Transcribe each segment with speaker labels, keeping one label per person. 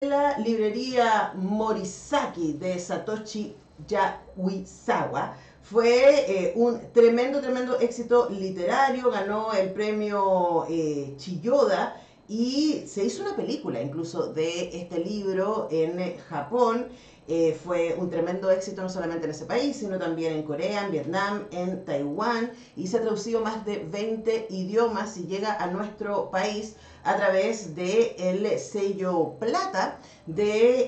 Speaker 1: La librería Morisaki de Satoshi Yahuizawa fue un tremendo éxito literario, ganó el premio Chiyoda y se hizo una película incluso de este libro en Japón. Fue un tremendo éxito no solamente en ese país, sino también en Corea, en Vietnam, en Taiwán y se ha traducido más de 20 idiomas y llega a nuestro país a través del sello Plata de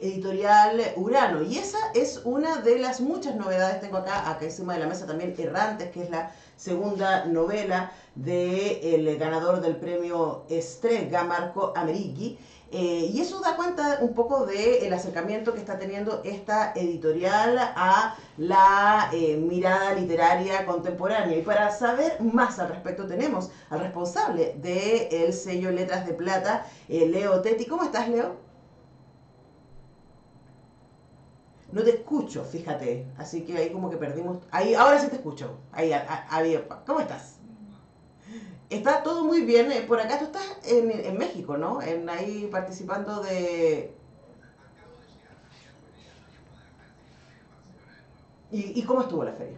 Speaker 1: editorial Urano. Y esa es una de las muchas novedades. Tengo acá encima de la mesa también Errantes, que es la segunda novela del ganador del premio Strega, Marco Amerighi. Y eso da cuenta un poco del acercamiento que está teniendo esta editorial a la mirada literaria contemporánea. Y para saber más al respecto tenemos al responsable del sello Letras de Plata, Leo Tetti. ¿Cómo estás, Leo? No te escucho, fíjate. Así que ahí como que perdimos. Ahí, ahora sí te escucho. Ahí, ¿cómo estás? Está todo muy bien. Por acá tú estás en México, ¿no? Ahí participando de... ¿Y cómo estuvo la feria?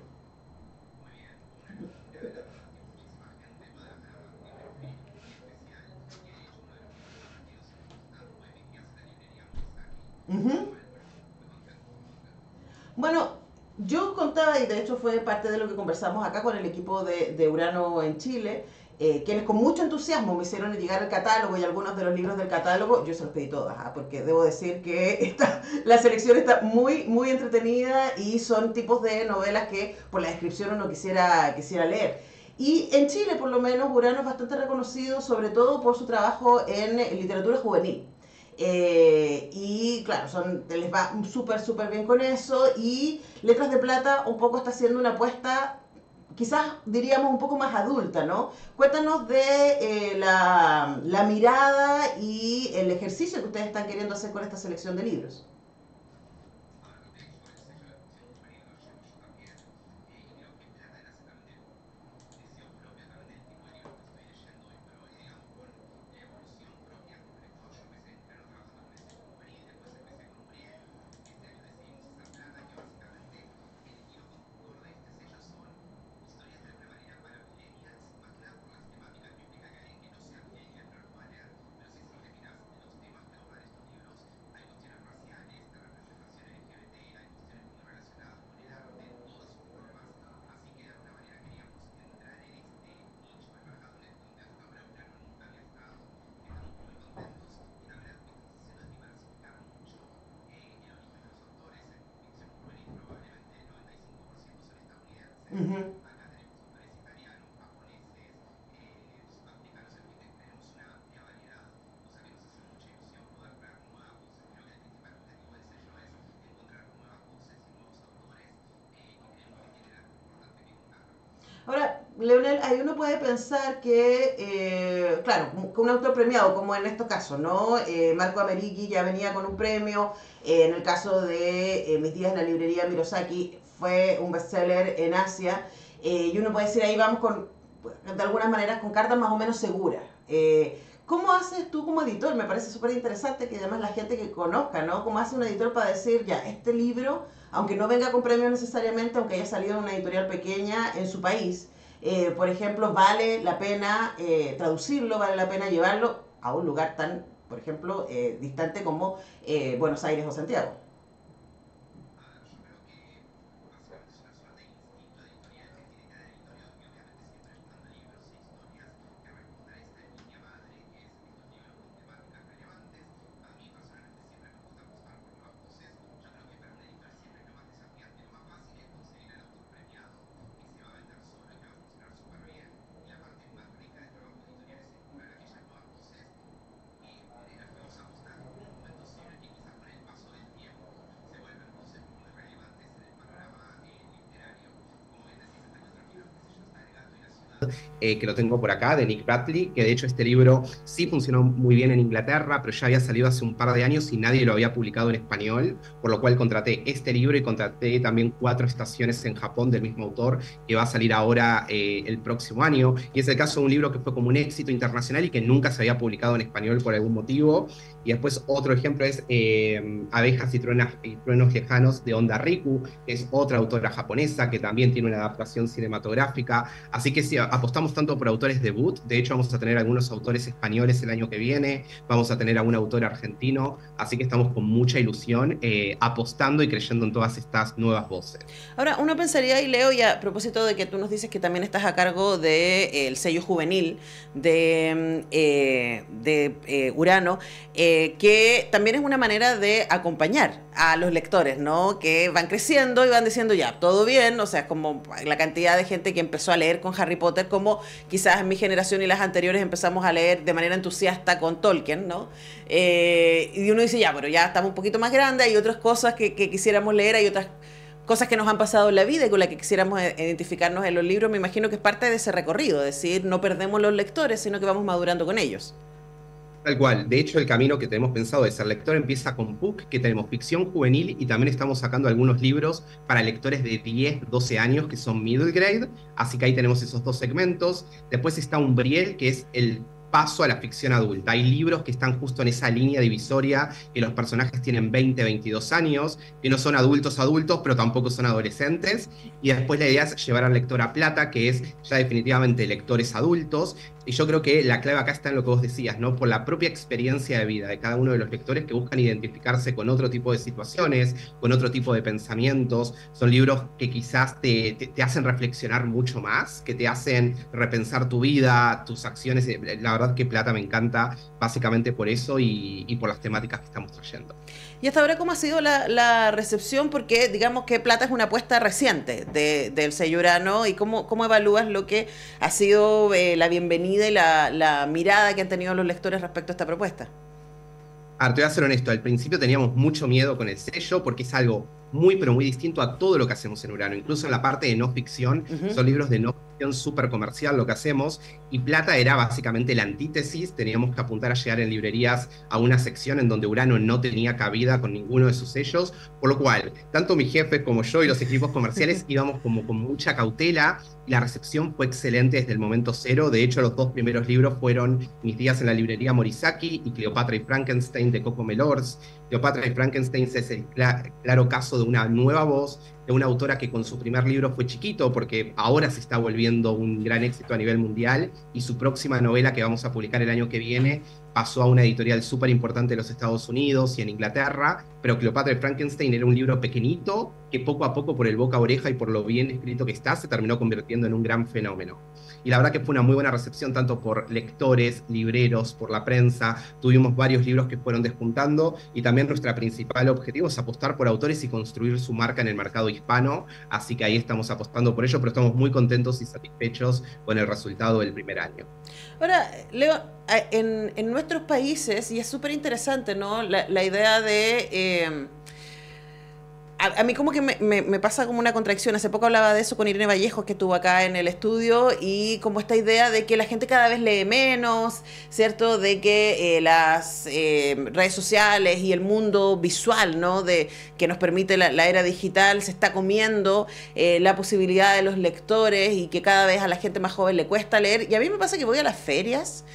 Speaker 1: Ujú. Bueno, yo contaba, y de hecho fue parte de lo que conversamos acá con el equipo de Urano en Chile, quienes con mucho entusiasmo me hicieron llegar el catálogo y algunos de los libros del catálogo, yo se los pedí todas, porque debo decir que la selección está muy entretenida y son tipos de novelas que por la descripción uno quisiera leer. Y en Chile, por lo menos, Urano es bastante reconocido, sobre todo por su trabajo en literatura juvenil. Y claro, les va súper bien con eso. Y Letras de Plata un poco está haciendo una apuesta, quizás diríamos un poco más adulta, ¿no? Cuéntanos de la mirada y el ejercicio que ustedes están queriendo hacer con esta selección de libros. Ujú. Ahora, Leonel, ahí uno puede pensar que, claro, que un autor premiado, como en estos casos, ¿no? Marco Amerighi ya venía con un premio, en el caso de Mis días en la librería Mirosaki, fue un bestseller en Asia, y uno puede decir, ahí vamos con, de algunas maneras, con cartas más o menos seguras. ¿Cómo haces tú como editor? Me parece súper interesante que además la gente que conozca, ¿no? ¿Cómo hace un editor para decir, ya, este libro aunque no venga con premio necesariamente, aunque haya salido en una editorial pequeña en su país, por ejemplo, vale la pena traducirlo, vale la pena llevarlo a un lugar tan, por ejemplo, distante como Buenos Aires o Santiago?
Speaker 2: que lo tengo por acá, de Nick Bradley, que de hecho este libro sí funcionó muy bien en Inglaterra, pero ya había salido hace un par de años y nadie lo había publicado en español, por lo cual contraté este libro y contraté también 4 estaciones en Japón del mismo autor, que va a salir ahora el próximo año. Y es el caso de un libro que fue como un éxito internacional y que nunca se había publicado en español por algún motivo. Y después otro ejemplo es Abejas y Truenos Lejanos de Onda Riku, que es otra autora japonesa que también tiene una adaptación cinematográfica. Así que sí, apostamos tanto por autores debut. De hecho, vamos a tener algunos autores españoles el año que viene, vamos a tener a un autor argentino, así que estamos con mucha ilusión apostando y creyendo en todas estas nuevas voces.
Speaker 1: Ahora, uno pensaría, y Leo, y a propósito de que tú nos dices que también estás a cargo del sello juvenil de Urano, que también es una manera de acompañar a los lectores, ¿no? Que van creciendo y van diciendo, ya, todo bien, o sea, como la cantidad de gente que empezó a leer con Harry Potter, como quizás en mi generación y las anteriores empezamos a leer de manera entusiasta con Tolkien, ¿no? Y uno dice, ya, pero ya estamos un poquito más grandes, hay otras cosas que quisiéramos leer, hay otras cosas que nos han pasado en la vida y con las que quisiéramos identificarnos en los libros. Me imagino que es parte de ese recorrido, es decir, no perdemos los lectores, sino que vamos madurando con ellos.
Speaker 2: Tal cual. De hecho, el camino que tenemos pensado de ser lector empieza con PUC, que tenemos ficción juvenil y también estamos sacando algunos libros para lectores de 10, 12 años que son middle grade. Así que ahí tenemos esos 2 segmentos. Después está Umbriel, que es el paso a la ficción adulta. Hay libros que están justo en esa línea divisoria, que los personajes tienen 20, 22 años, que no son adultos adultos, pero tampoco son adolescentes. Y después la idea es llevar al lector a plata, que es ya definitivamente lectores adultos. Y yo creo que la clave acá está en lo que vos decías, ¿no? Por la propia experiencia de vida de cada uno de los lectores que buscan identificarse con otro tipo de situaciones, con otro tipo de pensamientos. Son libros que quizás te hacen reflexionar mucho más, que te hacen repensar tu vida, tus acciones. La verdad que Plata me encanta básicamente por eso y por las temáticas que estamos trayendo.
Speaker 1: ¿Y hasta ahora cómo ha sido la recepción? Porque digamos que Plata es una apuesta reciente del sello Urano, y cómo evalúas lo que ha sido la bienvenida y la mirada que han tenido los lectores respecto a esta propuesta.
Speaker 2: Ahora, te voy a ser honesto, al principio teníamos mucho miedo con el sello porque es algo muy, pero muy distinto a todo lo que hacemos en Urano. Incluso en la parte de no ficción,
Speaker 1: Ujú.
Speaker 2: son libros de no ficción súper comercial lo que hacemos, y Plata era básicamente la antítesis. Teníamos que apuntar a llegar en librerías a una sección en donde Urano no tenía cabida con ninguno de sus sellos, por lo cual, tanto mi jefe como yo y los equipos comerciales íbamos como con mucha cautela. La recepción fue excelente desde el momento cero. De hecho, los 2 primeros libros fueron Mis días en la librería Morisaki y Cleopatra y Frankenstein de Coco Melors. Cleopatra y Frankenstein es el claro caso de una nueva voz, de una autora que con su primer libro fue chiquito, porque ahora se está volviendo un gran éxito a nivel mundial, y su próxima novela, que vamos a publicar el año que viene, pasó a una editorial súper importante de los Estados Unidos y en Inglaterra. Pero Cleopatra y Frankenstein era un libro pequeñito que poco a poco, por el boca a oreja y por lo bien escrito que está, se terminó convirtiendo en un gran fenómeno. Y la verdad que fue una muy buena recepción, tanto por lectores, libreros, por la prensa. Tuvimos varios libros que fueron despuntando, y también nuestro principal objetivo es apostar por autores y construir su marca en el mercado hispano. Así que ahí estamos apostando por ello, pero estamos muy contentos y satisfechos con el resultado del primer año.
Speaker 1: Ahora, Leo, en nuestros países, y es súper interesante, ¿no? La idea de... a mí como que me pasa como una contradicción. Hace poco hablaba de eso con Irene Vallejos, que estuvo acá en el estudio, y como esta idea de que la gente cada vez lee menos, ¿cierto? De que las redes sociales y el mundo visual, ¿no? Que nos permite la era digital se está comiendo la posibilidad de los lectores, y que cada vez a la gente más joven le cuesta leer. Y a mí me pasa que voy a las ferias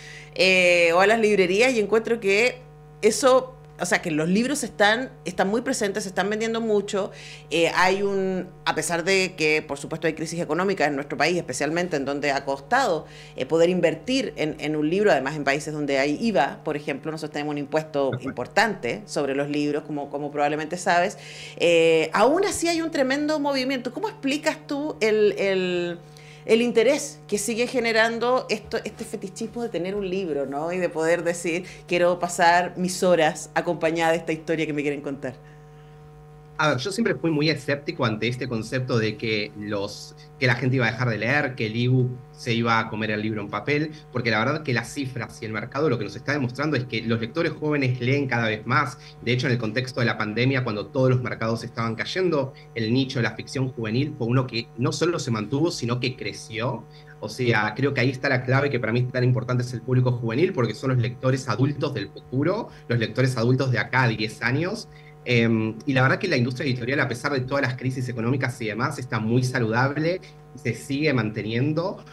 Speaker 1: o a las librerías y encuentro que eso... O sea, que los libros están muy presentes, se están vendiendo mucho. A pesar de que, por supuesto, hay crisis económica en nuestro país, especialmente en donde ha costado poder invertir en un libro, además en países donde hay IVA, por ejemplo, nosotros tenemos un impuesto importante sobre los libros, como probablemente sabes. Aún así hay un tremendo movimiento. ¿Cómo explicas tú el interés que sigue generando este fetichismo de tener un libro, ¿no? Y de poder decir, quiero pasar mis horas acompañada de esta historia que me quieren contar?
Speaker 2: A ver, yo siempre fui muy escéptico ante este concepto de que la gente iba a dejar de leer, que el ebook se iba a comer el libro en papel, porque la verdad que las cifras y el mercado lo que nos está demostrando es que los lectores jóvenes leen cada vez más. De hecho, en el contexto de la pandemia, cuando todos los mercados estaban cayendo, el nicho de la ficción juvenil fue uno que no solo se mantuvo, sino que creció. O sea, creo que ahí está la clave que para mí es tan importante es el público juvenil, porque son los lectores adultos del futuro, los lectores adultos de acá a 10 años. Y la verdad que la industria editorial, a pesar de todas las crisis económicas y demás, está muy saludable y se sigue manteniendo.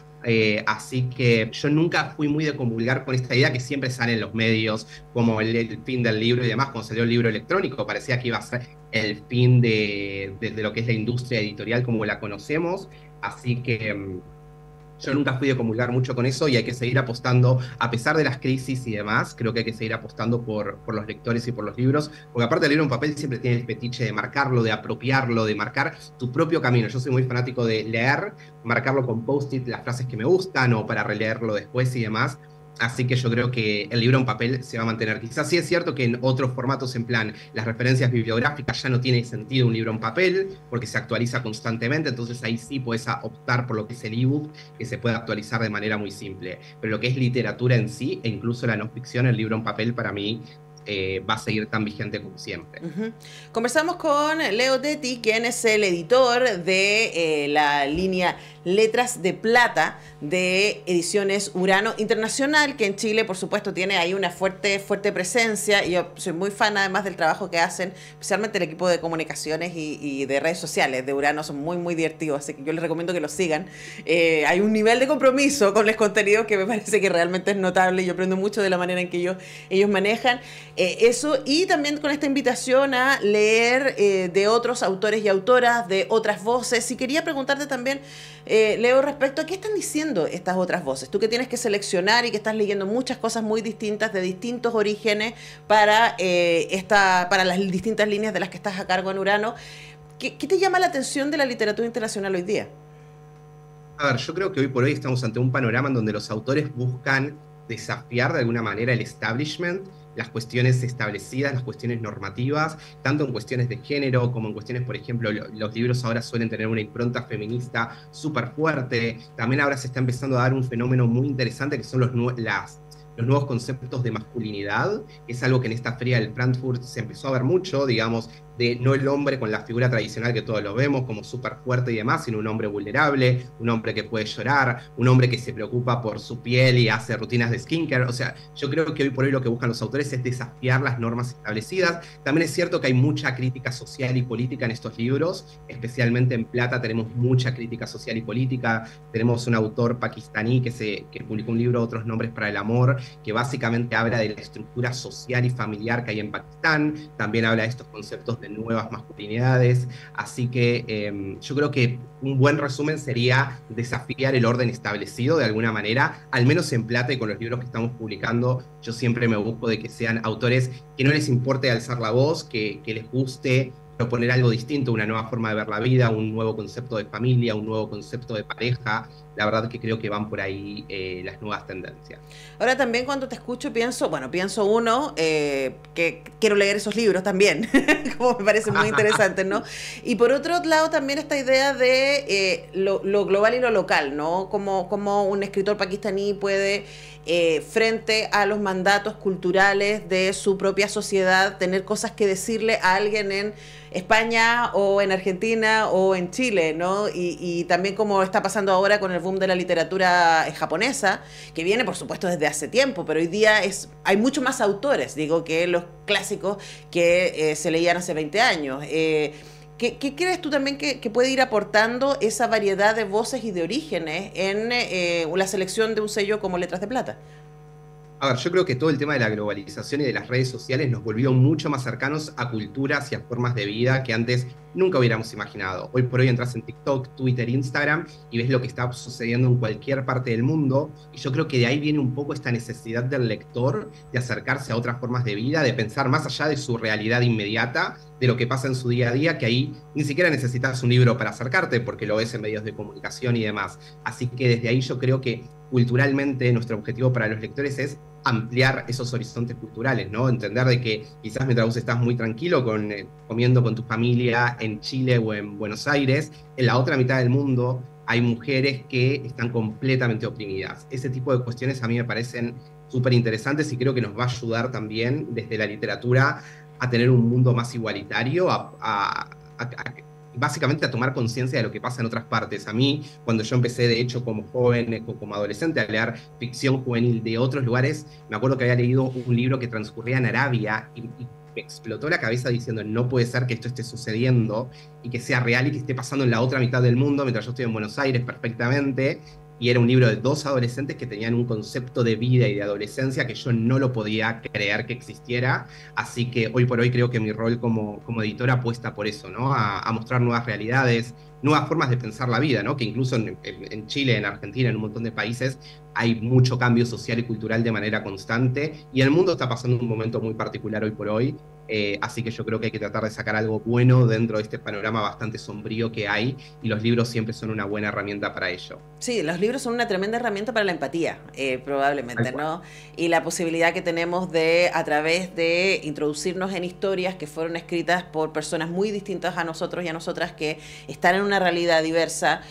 Speaker 2: Así que yo nunca fui muy de comulgar con esta idea que siempre sale en los medios, como el fin del libro y demás. Cuando salió el libro electrónico, parecía que iba a ser el fin de lo que es la industria editorial como la conocemos. Así que yo nunca fui de comulgar mucho con eso y hay que seguir apostando, a pesar de las crisis y demás, creo que hay que seguir apostando por los lectores y por los libros, porque aparte el libro en papel siempre tiene el fetiche de marcarlo, de apropiarlo, de marcar tu propio camino. Yo soy muy fanático de leer, marcarlo con post-it, las frases que me gustan o para releerlo después y demás. Así que yo creo que el libro en papel se va a mantener. Quizás sí es cierto que en otros formatos, en plan, las referencias bibliográficas ya no tiene sentido un libro en papel, porque se actualiza constantemente, entonces ahí sí puedes optar por lo que es el ebook, que se puede actualizar de manera muy simple. Pero lo que es literatura en sí, e incluso la no ficción, el libro en papel para mí va a seguir tan vigente como siempre.
Speaker 3: Conversamos con Leo Tetti, quien es el editor de la línea Letras de Plata de Ediciones Urano Internacional, que en Chile, por supuesto, tiene ahí una fuerte presencia. Y yo soy muy fan, además, del trabajo que hacen, especialmente el equipo de comunicaciones y de redes sociales de Urano. Son muy divertidos, así que yo les recomiendo que los sigan. Hay un nivel de compromiso con los contenidos que me parece que realmente es notable. Yo aprendo mucho de la manera en que ellos manejan eso, y también con esta invitación a leer de otros autores y autoras, de otras voces. Y quería preguntarte también, Leo, respecto a qué están diciendo estas otras voces. Tú que tienes que seleccionar y que estás leyendo muchas cosas muy distintas, de distintos orígenes, para las distintas líneas de las que estás a cargo en Urano. ¿Qué te llama la atención de la literatura internacional hoy día?
Speaker 2: A ver, yo creo que hoy por hoy estamos ante un panorama en donde los autores buscan desafiar de alguna manera el establishment, las cuestiones establecidas, las cuestiones normativas, tanto en cuestiones de género como en cuestiones, por ejemplo, los libros ahora suelen tener una impronta feminista súper fuerte. También ahora se está empezando a dar un fenómeno muy interesante que son los nuevos conceptos de masculinidad. Es algo que en esta feria del Frankfurt se empezó a ver mucho, digamos, de no el hombre con la figura tradicional que todos lo vemos, como súper fuerte y demás, sino un hombre vulnerable, un hombre que puede llorar, un hombre que se preocupa por su piel y hace rutinas de skincare. O sea, yo creo que hoy por hoy lo que buscan los autores es desafiar las normas establecidas. También es cierto que hay mucha crítica social y política en estos libros, especialmente en Plata tenemos mucha crítica social y política. Tenemos un autor pakistaní que publicó un libro, Otros nombres para el amor, que básicamente habla de la estructura social y familiar que hay en Pakistán. También habla de estos conceptos de nuevas masculinidades, así que yo creo que un buen resumen sería desafiar el orden establecido de alguna manera, al menos en Plata y con los libros que estamos publicando. Yo siempre me busco de que sean autores que no les importe alzar la voz, que les guste proponer algo distinto, una nueva forma de ver la vida, un nuevo concepto de familia, un nuevo concepto de pareja. La verdad que creo que van por ahí las nuevas tendencias.
Speaker 3: Ahora también cuando te escucho pienso uno, que quiero leer esos libros también, como me parece muy interesante, ¿no? Y por otro lado también esta idea de lo global y lo local, ¿no? Como un escritor pakistaní puede, frente a los mandatos culturales de su propia sociedad, tener cosas que decirle a alguien en España o en Argentina o en Chile, ¿no? Y también como está pasando ahora con el boom de la literatura japonesa, que viene por supuesto desde hace tiempo, pero hoy día hay mucho más autores, digo, que los clásicos que se leían hace 20 años. ¿Qué crees tú también que puede ir aportando esa variedad de voces y de orígenes en la selección de un sello como Letras de Plata?
Speaker 2: A ver, yo creo que todo el tema de la globalización y de las redes sociales nos volvió mucho más cercanos a culturas y a formas de vida que antes nunca hubiéramos imaginado. Hoy por hoy entras en TikTok, Twitter, Instagram y ves lo que está sucediendo en cualquier parte del mundo. Y yo creo que de ahí viene un poco esta necesidad del lector de acercarse a otras formas de vida, de pensar más allá de su realidad inmediata, de lo que pasa en su día a día, que ahí ni siquiera necesitas un libro para acercarte porque lo ves en medios de comunicación y demás. Así que desde ahí yo creo que culturalmente nuestro objetivo para los lectores es ampliar esos horizontes culturales, ¿no? Entender de que quizás mientras vos estás muy tranquilo comiendo con tu familia en Chile o en Buenos Aires, en la otra mitad del mundo hay mujeres que están completamente oprimidas. Ese tipo de cuestiones a mí me parecen súper interesantes y creo que nos va a ayudar también desde la literatura a tener un mundo más igualitario, básicamente a tomar conciencia de lo que pasa en otras partes. A mí, cuando yo empecé, de hecho, como joven, como adolescente, a leer ficción juvenil de otros lugares, me acuerdo que había leído un libro que transcurría en Arabia y me explotó la cabeza diciendo, no puede ser que esto esté sucediendo y que sea real y que esté pasando en la otra mitad del mundo, mientras yo estoy en Buenos Aires perfectamente. Y era un libro de dos adolescentes que tenían un concepto de vida y de adolescencia que yo no lo podía creer que existiera. Así que hoy por hoy creo que mi rol como editora apuesta por eso, ¿no? A mostrar nuevas realidades, nuevas formas de pensar la vida, ¿no? Que incluso en Chile, en Argentina, en un montón de países, hay mucho cambio social y cultural de manera constante. Y el mundo está pasando un momento muy particular hoy por hoy. Así que yo creo que hay que tratar de sacar algo bueno dentro de este panorama bastante sombrío que hay, y los libros siempre son una buena herramienta para ello.
Speaker 3: Sí, los libros son una tremenda herramienta para la empatía, probablemente, ¿no? Y la posibilidad que tenemos de, a través de introducirnos en historias que fueron escritas por personas muy distintas a nosotros y a nosotras, que están en una realidad diversa,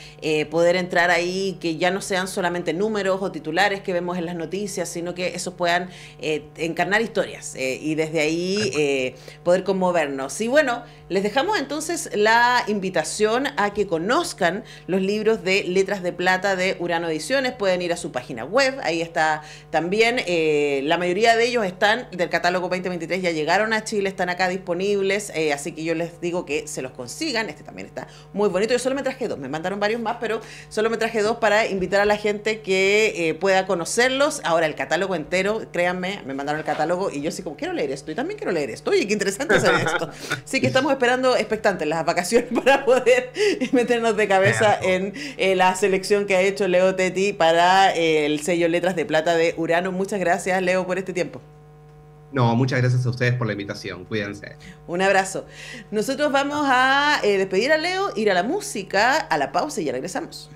Speaker 3: poder entrar ahí, que ya no sean solamente números o titulares que vemos en las noticias, sino que esos puedan encarnar historias y desde ahí poder conmovernos. Y bueno, les dejamos entonces la invitación a que conozcan los libros de Letras de Plata de Urano Ediciones. Pueden ir a su página web, ahí está también. La mayoría de ellos están del catálogo 2023, ya llegaron a Chile, están acá disponibles, así que yo les digo que se los consigan. Este también está muy bonito. Yo solo me traje dos, me mandaron varios más, pero solo me traje dos para invitar a la gente que pueda conocerlos. Ahora el catálogo entero, créanme, me mandaron el catálogo y yo sí como, quiero leer esto y también quiero leer esto. Oye, qué interesante saber esto. Así que estamos esperando expectantes las vacaciones para poder meternos de cabeza en la selección que ha hecho Leo Tetti para el sello Letras de Plata de Urano. Muchas gracias, Leo, por este tiempo.
Speaker 2: No, muchas gracias a ustedes por la invitación. Cuídense.
Speaker 3: Un abrazo. Nosotros vamos a despedir a Leo, ir a la música, a la pausa y ya regresamos.